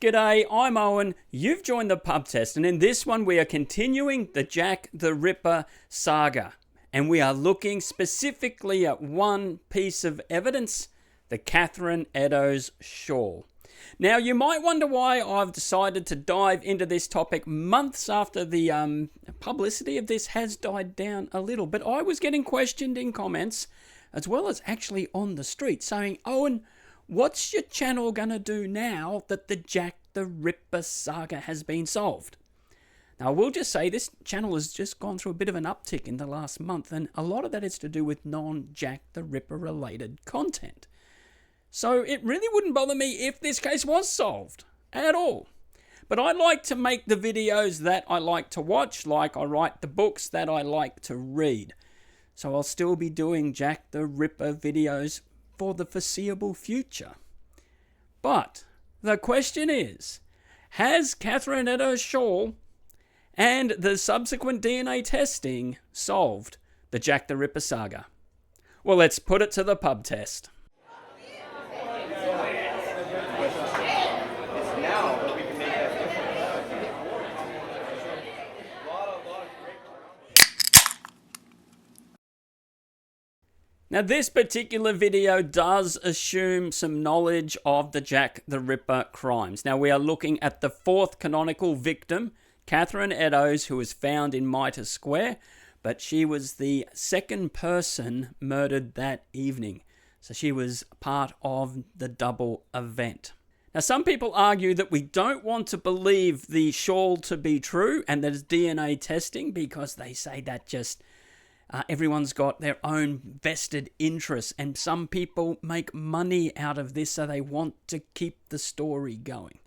G'day, I'm Owen. You've joined the pub test, and in this one we are continuing the Jack the Ripper saga. And we are looking specifically at one piece of evidence, the Catherine Eddowes Shawl. Now, you might wonder why I've decided to dive into this topic months after the publicity of this has died down a little. But I was getting questioned in comments, as well as actually on the street, saying, Owen, what's your channel going to do now that the Jack the Ripper saga has been solved? Now, I will just say this channel has just gone through a bit of an uptick in the last month, and a lot of that is to do with non-Jack the Ripper related content. So it really wouldn't bother me if this case was solved at all. But I like to make the videos that I like to watch, like I write the books that I like to read. So I'll still be doing Jack the Ripper videos for the foreseeable future. But the question is, has Catherine Eddowes Shawl and the subsequent DNA testing solved the Jack the Ripper saga? Well, let's put it to the pub test. Now, this particular video does assume some knowledge of the Jack the Ripper crimes. Now, we are looking at the fourth canonical victim, Catherine Eddowes, who was found in Mitre Square, but she was the second person murdered that evening. So she was part of the double event. Now, some people argue that we don't want to believe the shawl to be true and that it's DNA testing because they say that just everyone's got their own vested interests, and some people make money out of this, so they want to keep the story going.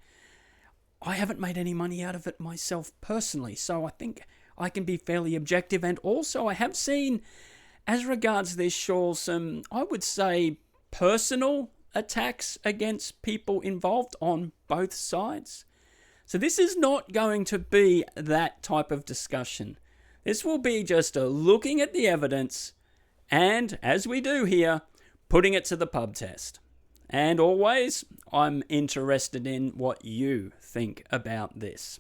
I haven't made any money out of it myself personally, so I think I can be fairly objective. And also I have seen, as regards this shawl, some, I would say, personal attacks against people involved on both sides. So this is not going to be that type of discussion. This will be just a looking at the evidence and, as we do here, putting it to the pub test. And always, I'm interested in what you think about this.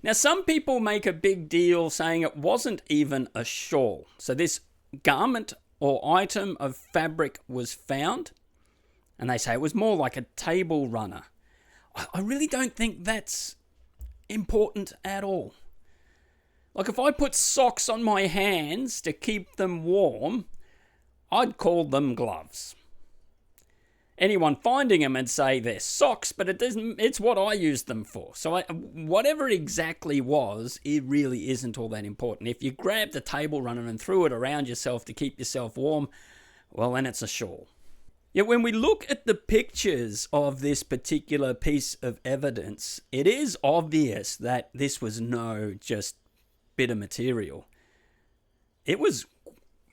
Now, some people make a big deal saying it wasn't even a shawl. So this garment or item of fabric was found, and they say it was more like a table runner. I really don't think that's important at all. Like, if I put socks on my hands to keep them warm, I'd call them gloves. Anyone finding them and say they're socks, but it's what I use them for. So whatever it exactly was, it really isn't all that important. If you grabbed the table runner and threw it around yourself to keep yourself warm, well, then it's a shawl. Yet when we look at the pictures of this particular piece of evidence, it is obvious that this was no just bit of material. It was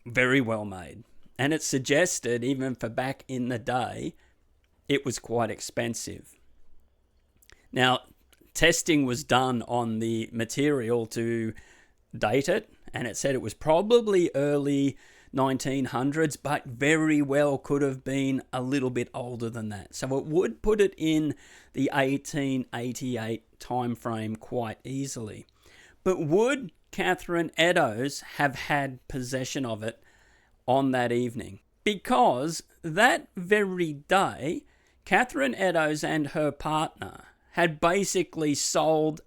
very well made, and it suggested, even for back in the day, it was quite expensive. Now, testing was done on the material to date it, and it said it was probably early 1900s, but very well could have been a little bit older than that. So it would put it in the 1888 time frame quite easily. But would Catherine Eddowes have had possession of it on that evening? Because that very day, Catherine Eddowes and her partner had basically sold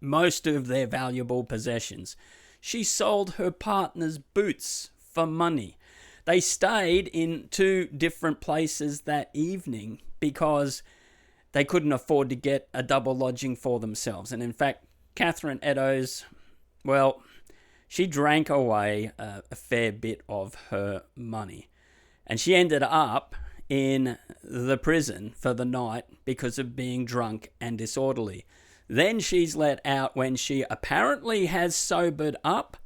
most of their valuable possessions. She sold her partner's boots for money. They stayed in two different places that evening because they couldn't afford to get a double lodging for themselves. And in fact, Catherine Eddowes, well, she drank away a fair bit of her money. And she ended up in the prison for the night because of being drunk and disorderly. Then she's let out when she apparently has sobered up,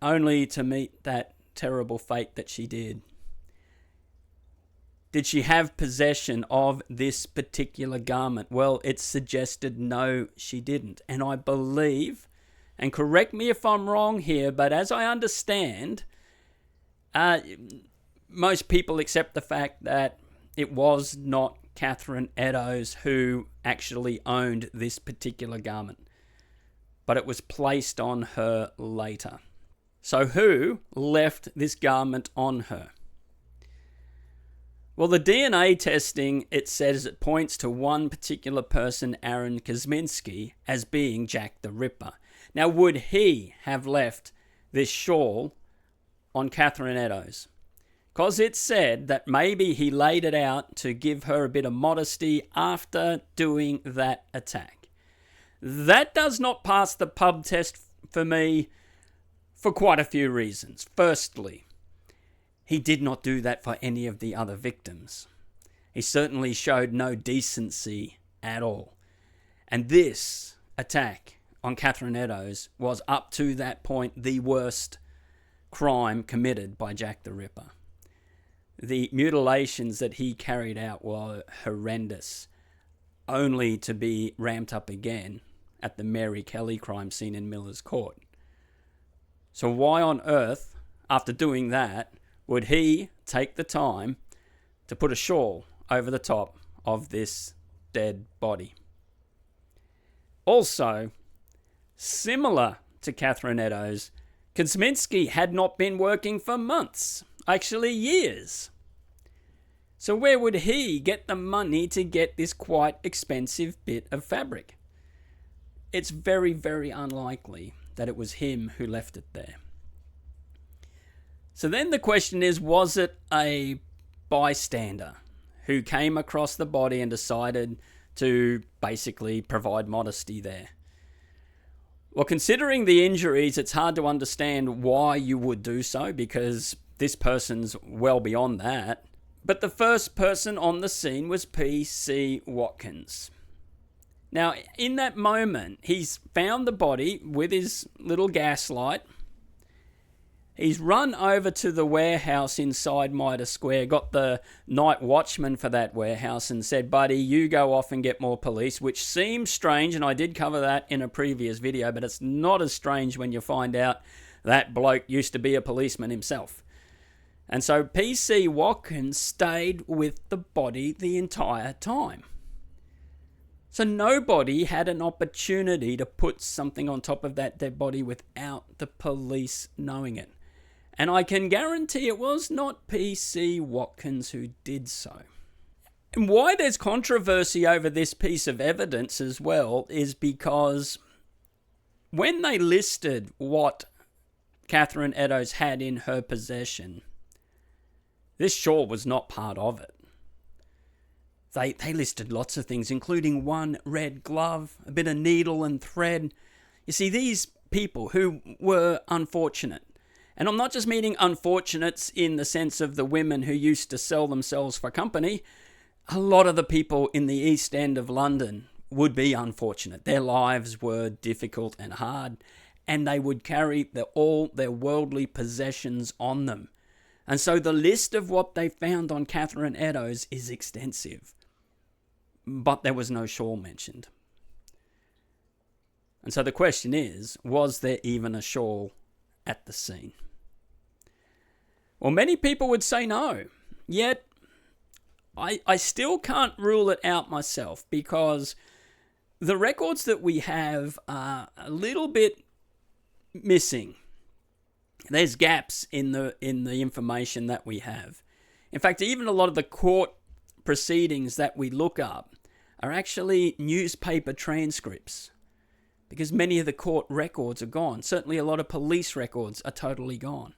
only to meet that terrible fate that she did. Did she have possession of this particular garment? Well, it suggested no, she didn't. And I believe, and correct me if I'm wrong here, but as I understand, most people accept the fact that it was not Catherine Eddowes who actually owned this particular garment, but it was placed on her later. So who left this garment on her? Well, the DNA testing, it says it points to one particular person, Aaron Kosminski, as being Jack the Ripper. Now, would he have left this shawl on Catherine Eddowes? Because it said that maybe he laid it out to give her a bit of modesty after doing that attack. That does not pass the pub test for me for quite a few reasons. Firstly, he did not do that for any of the other victims. He certainly showed no decency at all. And this attack on Catherine Eddowes was up to that point the worst crime committed by Jack the Ripper. The mutilations that he carried out were horrendous, only to be ramped up again at the Mary Kelly crime scene in Miller's Court. So why on earth, after doing that, would he take the time to put a shawl over the top of this dead body? Also, similar to Catherine Eddowes, Kosminski had not been working for months, actually years. So where would he get the money to get this quite expensive bit of fabric? It's very, very unlikely that it was him who left it there. So then the question is, was it a bystander who came across the body and decided to basically provide modesty there? Well, considering the injuries, it's hard to understand why you would do so, because this person's well beyond that. But the first person on the scene was P.C. Watkins. Now, in that moment, he's found the body with his little gaslight. He's run over to the warehouse inside Mitre Square, got the night watchman for that warehouse and said, buddy, you go off and get more police, which seems strange, and I did cover that in a previous video, but it's not as strange when you find out that bloke used to be a policeman himself. And so P.C. Watkins stayed with the body the entire time. So nobody had an opportunity to put something on top of that dead body without the police knowing it. And I can guarantee it was not P.C. Watkins who did so. And why there's controversy over this piece of evidence as well is because when they listed what Catherine Eddowes had in her possession, this shawl was not part of it. They listed lots of things, including one red glove, a bit of needle and thread. You see, these people who were unfortunate, and I'm not just meaning unfortunates in the sense of the women who used to sell themselves for company. A lot of the people in the East End of London would be unfortunate. Their lives were difficult and hard, and they would carry all their worldly possessions on them. And so the list of what they found on Catherine Eddowes is extensive. But there was no shawl mentioned. And so the question is, was there even a shawl at the scene? Well, many people would say no. Yet, I still can't rule it out myself, because the records that we have are a little bit missing. There's gaps in the information that we have. In fact, even a lot of the court proceedings that we look up are actually newspaper transcripts, because many of the court records are gone. Certainly a lot of police records are totally gone.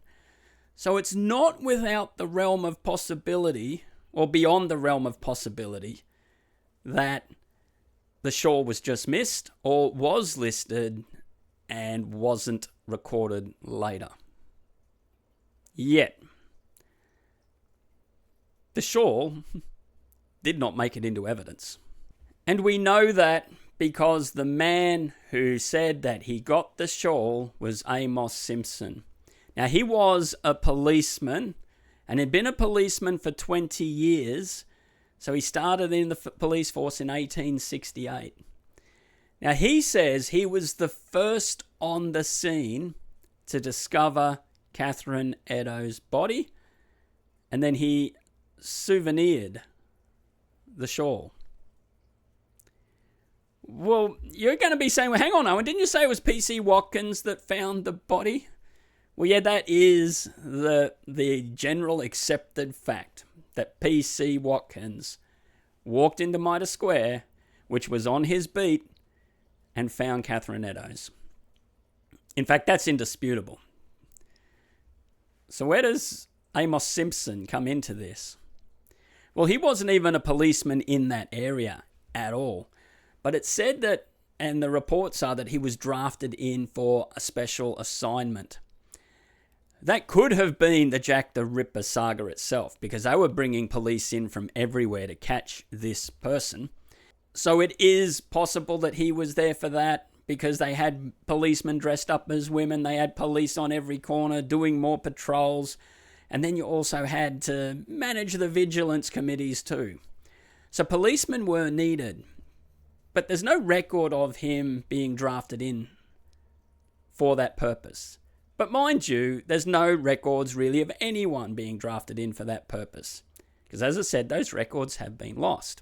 So it's not without the realm of possibility, or beyond the realm of possibility, that the shawl was just missed or was listed and wasn't recorded later. Yet, the shawl did not make it into evidence. And we know that because the man who said that he got the shawl was Amos Simpson. Now, he was a policeman and had been a policeman for 20 years. So he started in the police force in 1868. Now, he says he was the first on the scene to discover Catherine Eddowes' body, and then he souvenired the shawl. Well, you're going to be saying, well, hang on, Owen, didn't you say it was P.C. Watkins that found the body? Well, yeah, that is the general accepted fact, that P.C. Watkins walked into Mitre Square, which was on his beat, and found Catherine Eddowes. In fact, that's indisputable. So where does Amos Simpson come into this? Well, he wasn't even a policeman in that area at all. But it's said that, and the reports are that he was drafted in for a special assignment. That could have been the Jack the Ripper saga itself, because they were bringing police in from everywhere to catch this person. So it is possible that he was there for that, because they had policemen dressed up as women, they had police on every corner doing more patrols, and then you also had to manage the vigilance committees too. So policemen were needed. But there's no record of him being drafted in for that purpose. But mind you, there's no records really of anyone being drafted in for that purpose. Because as I said, those records have been lost.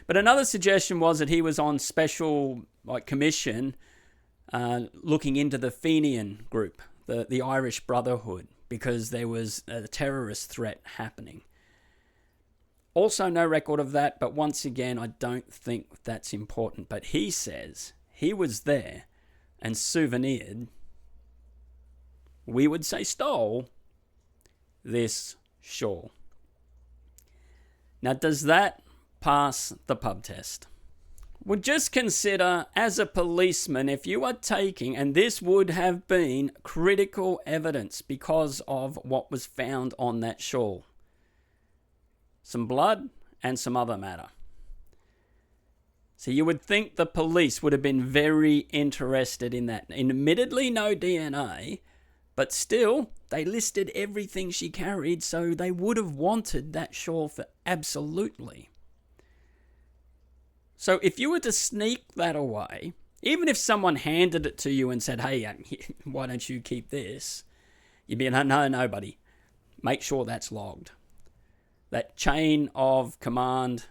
But another suggestion was that he was on special commission looking into the Fenian group, the Irish Brotherhood, because there was a terrorist threat happening. Also no record of that, but once again, I don't think that's important. But he says he was there and souvenired, we would say stole, this shawl. Now, does that pass the pub test? Well, just consider, as a policeman, if you are taking, and this would have been critical evidence because of what was found on that shawl. Some blood and some other matter. So you would think the police would have been very interested in that. Admittedly, no DNA, but still, they listed everything she carried, so they would have wanted that shawl for absolutely. So if you were to sneak that away, even if someone handed it to you and said, hey, why don't you keep this? You'd be like, no, buddy. Make sure that's logged. That chain of command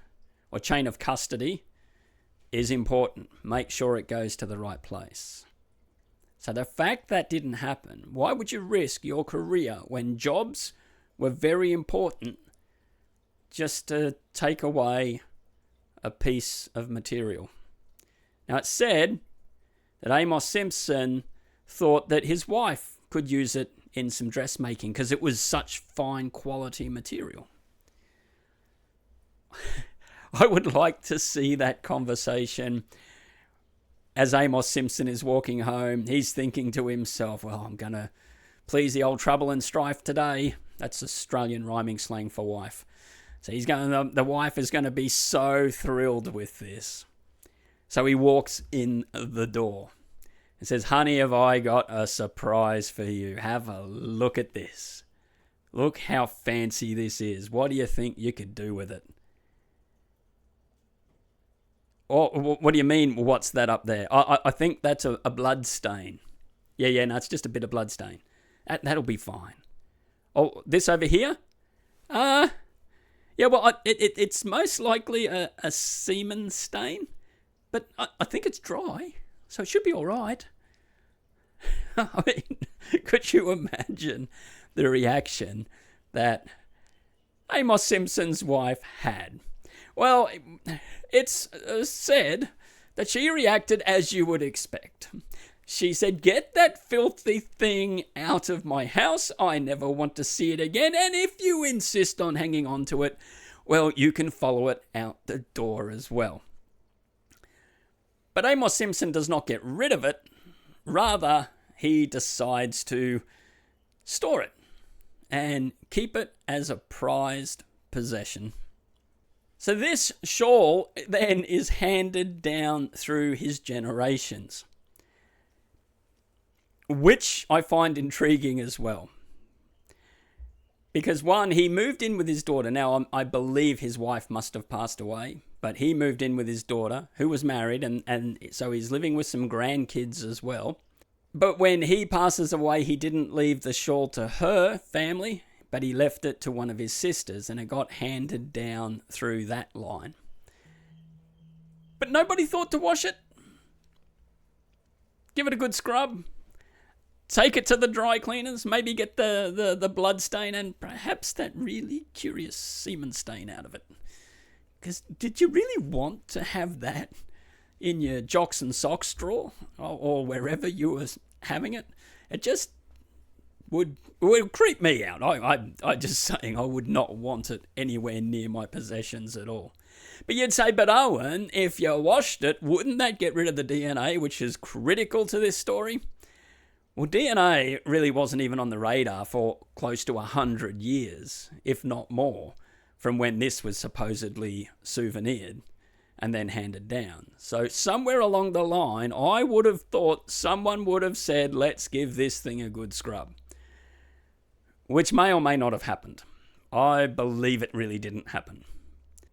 or chain of custody is important. Make sure it goes to the right place. So the fact that didn't happen, why would you risk your career when jobs were very important just to take away a piece of material? Now it's said that Amos Simpson thought that his wife could use it in some dressmaking because it was such fine quality material. I would like to see that conversation as Amos Simpson is walking home. He's thinking to himself, well, I'm going to please the old trouble and strife today. That's Australian rhyming slang for wife. So the wife is going to be so thrilled with this. So he walks in the door and says, honey, have I got a surprise for you. Have a look at this. Look how fancy this is. What do you think you could do with it? Oh, what do you mean, what's that up there? I think that's a blood stain. Yeah, no, it's just a bit of blood stain. That'll be fine. Oh, this over here? Yeah, well, it's most likely a semen stain, but I think it's dry, so it should be all right. I mean, could you imagine the reaction that Amos Simpson's wife had? Well, it's said that she reacted as you would expect. She said, get that filthy thing out of my house. I never want to see it again. And if you insist on hanging on to it, well, you can follow it out the door as well. But Amos Simpson does not get rid of it. Rather, he decides to store it and keep it as a prized possession. So this shawl then is handed down through his generations, which I find intriguing as well. Because one, he moved in with his daughter. Now, I believe his wife must have passed away, but he moved in with his daughter, who was married, and so he's living with some grandkids as well. But when he passes away, he didn't leave the shawl to her family, but he left it to one of his sisters, and it got handed down through that line. But nobody thought to wash it. Give it a good scrub. Take it to the dry cleaners. Maybe get the blood stain and perhaps that really curious semen stain out of it. Because did you really want to have that in your jocks and socks drawer or wherever you were having it? It just would creep me out. I just saying I would not want it anywhere near my possessions at all. But you'd say, but Owen, if you washed it, wouldn't that get rid of the DNA, which is critical to this story? Well, DNA really wasn't even on the radar for close to 100 years, if not more, from when this was supposedly souvenired and then handed down. So somewhere along the line, I would have thought someone would have said, let's give this thing a good scrub, which may or may not have happened. I believe it really didn't happen.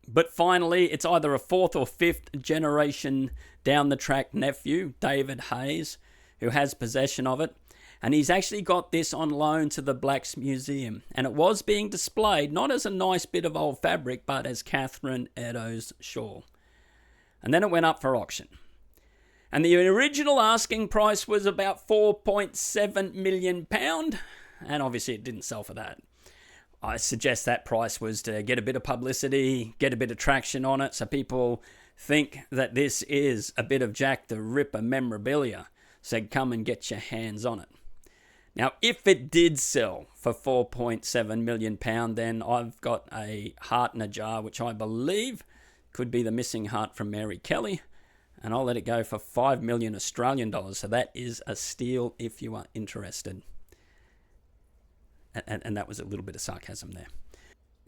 But finally, it's either a fourth or fifth generation down the track nephew, David Hayes, who has possession of it. And he's actually got this on loan to the Blacks Museum. And it was being displayed not as a nice bit of old fabric, but as Catherine Eddowes Shawl. And then it went up for auction. And the original asking price was about £4.7 million. And obviously it didn't sell for that. I suggest that price was to get a bit of publicity, get a bit of traction on it, so people think that this is a bit of Jack the Ripper memorabilia. So come and get your hands on it. Now, if it did sell for £4.7 million, then I've got a heart in a jar, which I believe could be the missing heart from Mary Kelly, and I'll let it go for 5 million Australian dollars. So that is a steal if you are interested. And that was a little bit of sarcasm there.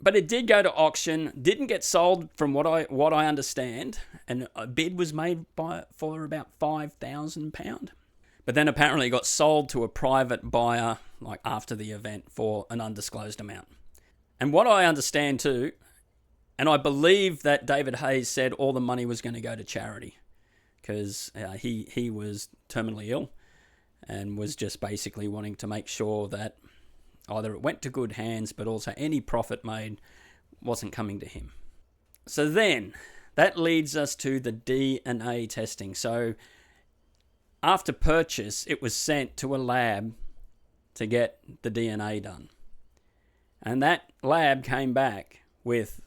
But it did go to auction, didn't get sold from what I understand, and a bid was made for about £5,000. But then apparently got sold to a private buyer like after the event for an undisclosed amount. And what I understand too, and I believe that David Hayes said all the money was going to go to charity because he was terminally ill and was just basically wanting to make sure that either it went to good hands, but also any profit made wasn't coming to him. So then, that leads us to the DNA testing. So, after purchase, it was sent to a lab to get the DNA done. And that lab came back with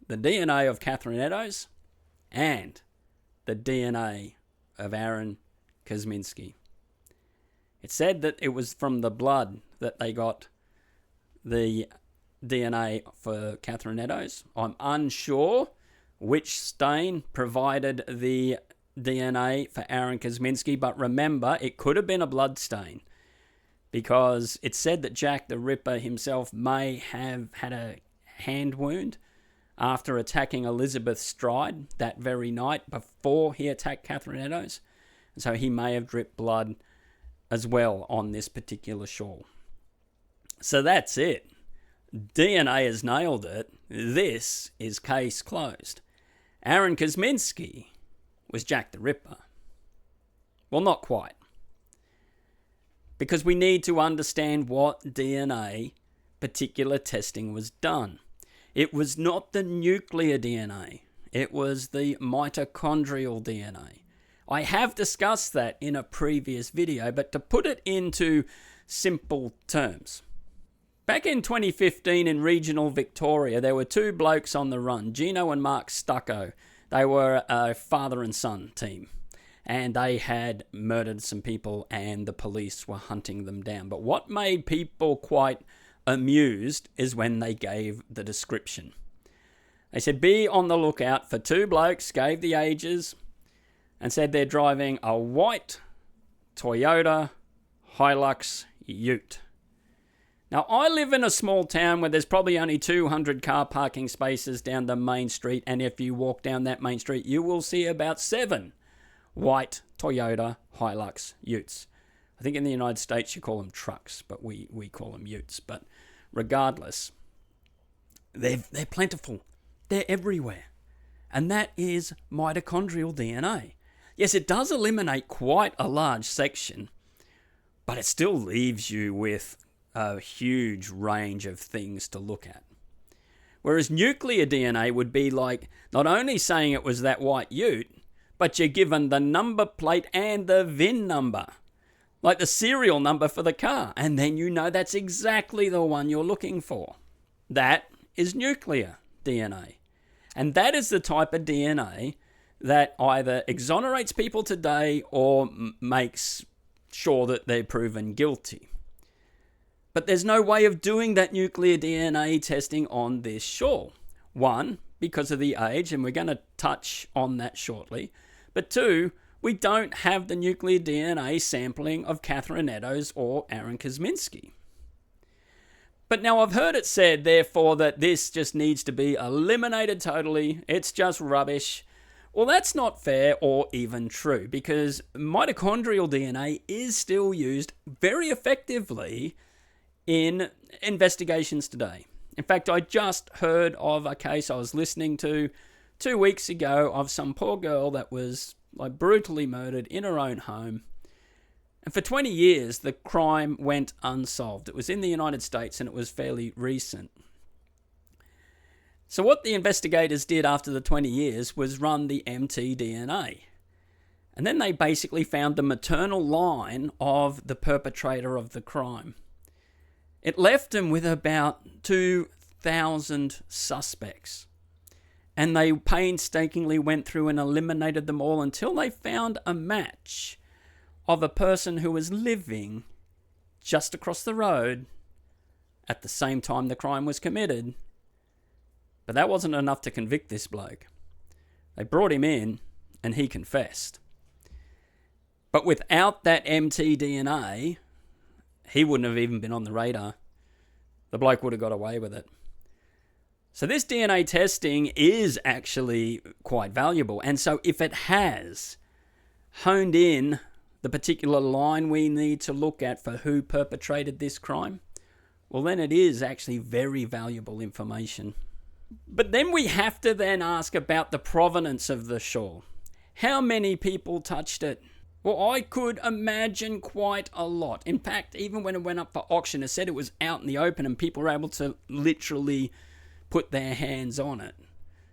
the DNA of Catherine Eddowes and the DNA of Aaron Kosminski. It said that it was from the blood that they got the DNA for Catherine Eddowes. I'm unsure which stain provided the DNA for Aaron Kosminski, but remember, it could have been a blood stain because it said that Jack the Ripper himself may have had a hand wound after attacking Elizabeth Stride that very night before he attacked Catherine Eddowes. And so he may have dripped blood as well on this particular shawl. So that's it. DNA has nailed it. This is case closed. Aaron Kosminski was Jack the Ripper. Well, not quite. Because we need to understand what DNA particular testing was done. It was not the nuclear DNA. It was the mitochondrial DNA. I have discussed that in a previous video, but to put it into simple terms. Back in 2015 in regional Victoria, there were two blokes on the run, Gino and Mark Stucco. They were a father and son team, and they had murdered some people and the police were hunting them down. But what made people quite amused is when they gave the description. They said, be on the lookout for two blokes, gave the ages, and said they're driving a white Toyota Hilux Ute. Now, I live in a small town where there's probably only 200 car parking spaces down the main street, and if you walk down that main street, you will see about 7 white Toyota Hilux Utes. I think in the United States you call them trucks, but we call them Utes. But regardless, they're plentiful. They're everywhere. And that is mitochondrial DNA. Yes, it does eliminate quite a large section, but it still leaves you with a huge range of things to look at. Whereas nuclear DNA would be like not only saying it was that white ute, but you're given the number plate and the VIN number, like the serial number for the car, and then you know that's exactly the one you're looking for. That is nuclear DNA. And that is the type of DNA that either exonerates people today or makes sure that they're proven guilty. But there's no way of doing that nuclear DNA testing on this shawl. One, because of the age, and we're going to touch on that shortly. But two, we don't have the nuclear DNA sampling of Catherine Eddowes or Aaron Kosminski. But now I've heard it said, therefore, that this just needs to be eliminated totally. It's just rubbish. Well, that's not fair or even true, because mitochondrial DNA is still used very effectively in investigations today. In fact, I just heard of a case I was listening to 2 weeks ago of some poor girl that was brutally murdered in her own home. And for 20 years, the crime went unsolved. It was in the United States and it was fairly recent. So what the investigators did after the 20 years was run the mtDNA. And then they basically found the maternal line of the perpetrator of the crime. It left them with about 2,000 suspects. And they painstakingly went through and eliminated them all until they found a match of a person who was living just across the road at the same time the crime was committed. But that wasn't enough to convict this bloke. They brought him in and he confessed. But without that mtDNA, he wouldn't have even been on the radar. The bloke would have got away with it. So this DNA testing is actually quite valuable. And so if it has honed in the particular line we need to look at for who perpetrated this crime, well, then it is actually very valuable information. But then we have to then ask about the provenance of the shawl. How many people touched it? Well, I could imagine quite a lot. In fact, even when it went up for auction, it said it was out in the open and people were able to literally put their hands on it,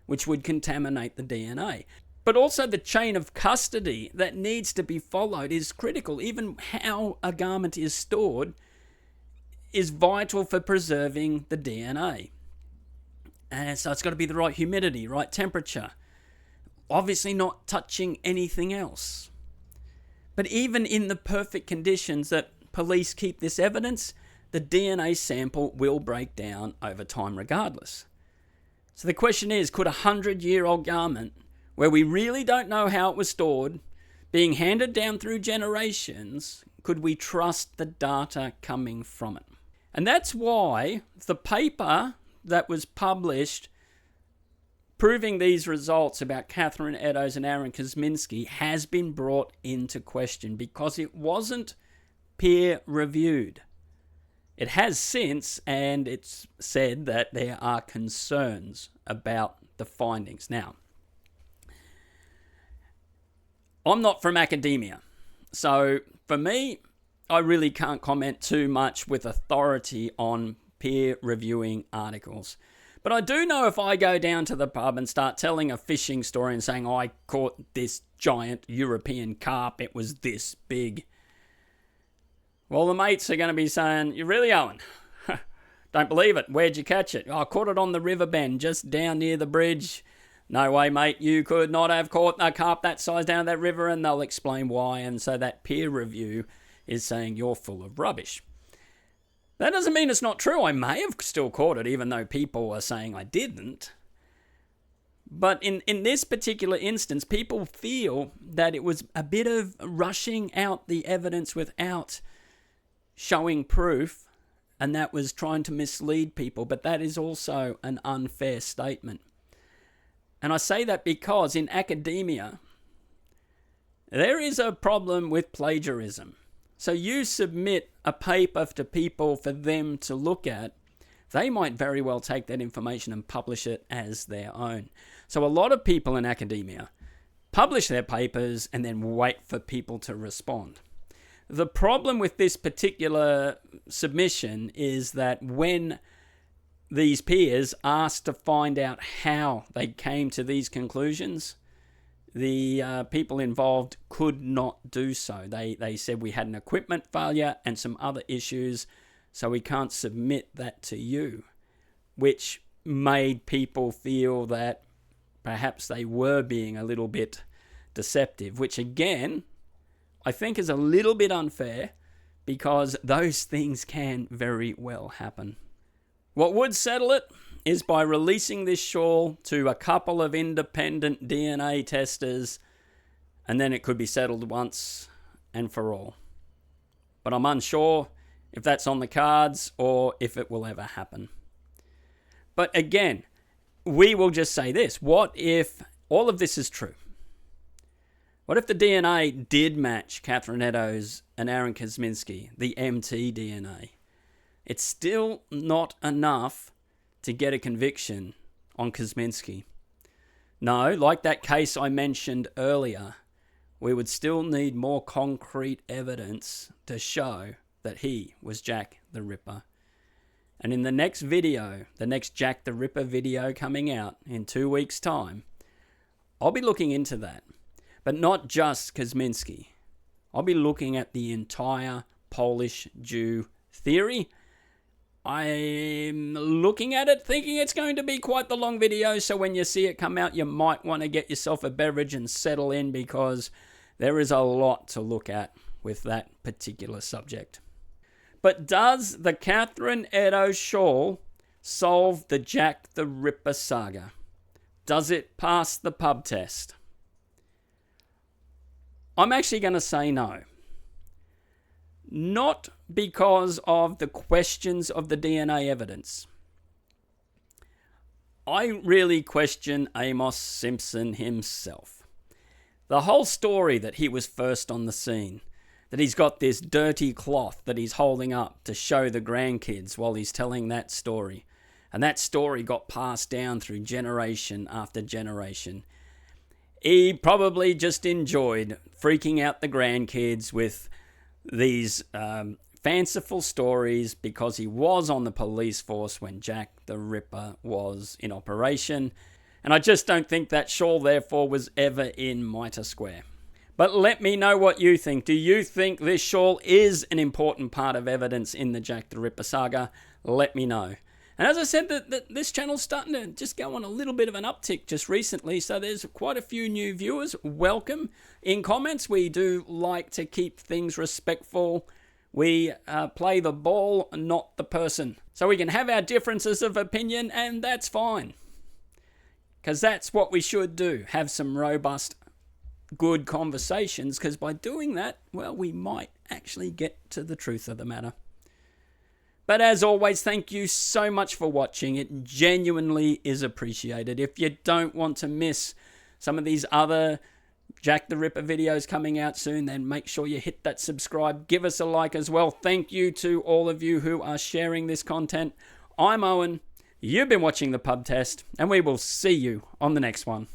which would contaminate the DNA. But also the chain of custody that needs to be followed is critical. Even how a garment is stored is vital for preserving the DNA. And so it's got to be the right humidity, right temperature. Obviously not touching anything else. But even in the perfect conditions that police keep this evidence, the DNA sample will break down over time regardless. So the question is, could a 100-year-old garment, where we really don't know how it was stored, being handed down through generations, could we trust the data coming from it? And that's why the paper that was published proving these results about Catherine Eddowes and Aaron Kosminski has been brought into question because it wasn't peer-reviewed. It has since, and it's said that there are concerns about the findings. Now, I'm not from academia, so for me, I really can't comment too much with authority on peer-reviewing articles. But I do know if I go down to the pub and start telling a fishing story and saying, I caught this giant European carp, it was this big. Well, the mates are going to be saying, you really, Owen? Don't believe it. Where'd you catch it? Oh, I caught it on the river bend, just down near the bridge. No way, mate, you could not have caught a carp that size down that river, and they'll explain why. And so that peer review is saying you're full of rubbish. That doesn't mean it's not true. I may have still caught it, even though people are saying I didn't. But in this particular instance, people feel that it was a bit of rushing out the evidence without showing proof, and that was trying to mislead people. But that is also an unfair statement. And I say that because in academia, there is a problem with plagiarism. So you submit a paper to people for them to look at. They might very well take that information and publish it as their own. So a lot of people in academia publish their papers and then wait for people to respond. The problem with this particular submission is that when these peers asked to find out how they came to these conclusions, the people involved could not do so. They said we had an equipment failure and some other issues, so we can't submit that to you, which made people feel that perhaps they were being a little bit deceptive, which again, I think is a little bit unfair because those things can very well happen. What would settle it is by releasing this shawl to a couple of independent DNA testers, and then it could be settled once and for all. But I'm unsure if that's on the cards or if it will ever happen. But again, we will just say this. What if all of this is true? What if the DNA did match Catherine Eddowes and Aaron Kosminski, the MT DNA? It's still not enough to get a conviction on Kosminski. No, like that case I mentioned earlier, we would still need more concrete evidence to show that he was Jack the Ripper. And in the next video, the next Jack the Ripper video coming out in 2 weeks' time, I'll be looking into that. But not just Kosminski. I'll be looking at the entire Polish Jew theory. I'm looking at it thinking it's going to be quite the long video, so when you see it come out, you might want to get yourself a beverage and settle in because there is a lot to look at with that particular subject. But does the Catherine Eddowes Shawl solve the Jack the Ripper saga? Does it pass the pub test? I'm actually going to say no. Not because of the questions of the DNA evidence. I really question Amos Simpson himself. The whole story that he was first on the scene, that he's got this dirty cloth that he's holding up to show the grandkids while he's telling that story. And that story got passed down through generation after generation. He probably just enjoyed freaking out the grandkids with these fanciful stories because he was on the police force when Jack the Ripper was in operation. And I just don't think that shawl, therefore, was ever in Mitre Square. But let me know what you think. Do you think this shawl is an important part of evidence in the Jack the Ripper saga? Let me know. And as I said, this channel's starting to just go on a little bit of an uptick just recently, so there's quite a few new viewers. Welcome. In comments, we do like to keep things respectful. We play the ball, not the person. So we can have our differences of opinion, and that's fine. Because that's what we should do, have some robust, good conversations, because by doing that, well, we might actually get to the truth of the matter. But as always, thank you so much for watching. It genuinely is appreciated. If you don't want to miss some of these other Jack the Ripper videos coming out soon, then make sure you hit that subscribe. Give us a like as well. Thank you to all of you who are sharing this content. I'm Owen. You've been watching The Pub Test, and we will see you on the next one.